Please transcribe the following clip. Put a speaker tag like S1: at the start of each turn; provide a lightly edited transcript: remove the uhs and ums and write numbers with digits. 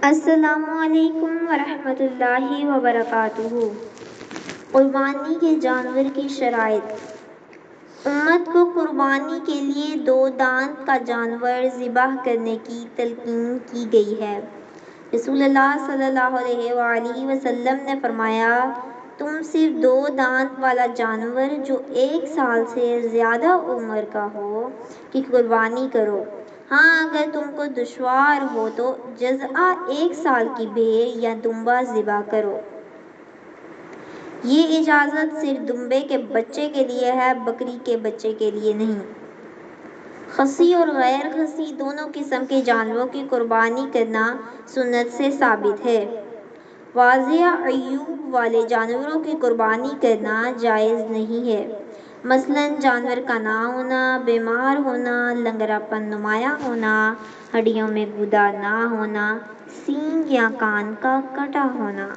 S1: السلام علیکم ورحمۃ اللہ وبرکاتہ۔ قربانی کے جانور کی شرائط۔ امت کو قربانی کے لیے 2 دانت کا جانور ذبح کرنے کی تلقین کی گئی ہے۔ رسول اللہ صلی اللہ علیہ وآلہ وسلم نے فرمایا، تم صرف 2 دانت والا جانور جو 1 سال سے زیادہ عمر کا ہو کی قربانی کرو۔ ہاں، اگر تم کو دشوار ہو تو جزع 1 سال کی بھیڑ یا دمبا ذبح کرو۔ یہ اجازت صرف دمبے کے بچے کے لیے ہے، بکری کے بچے کے لیے نہیں۔ خصی اور غیر خصی دونوں قسم کے جانوروں کی قربانی کرنا سنت سے ثابت ہے۔ واضح عیوب والے جانوروں کی قربانی کرنا جائز نہیں ہے، مثلاً جانور کا نہ ہونا، بیمار ہونا، لنگڑا پن نمایاں ہونا، ہڈیوں میں گودا نہ ہونا، سینگ یا کان کا کٹا ہونا۔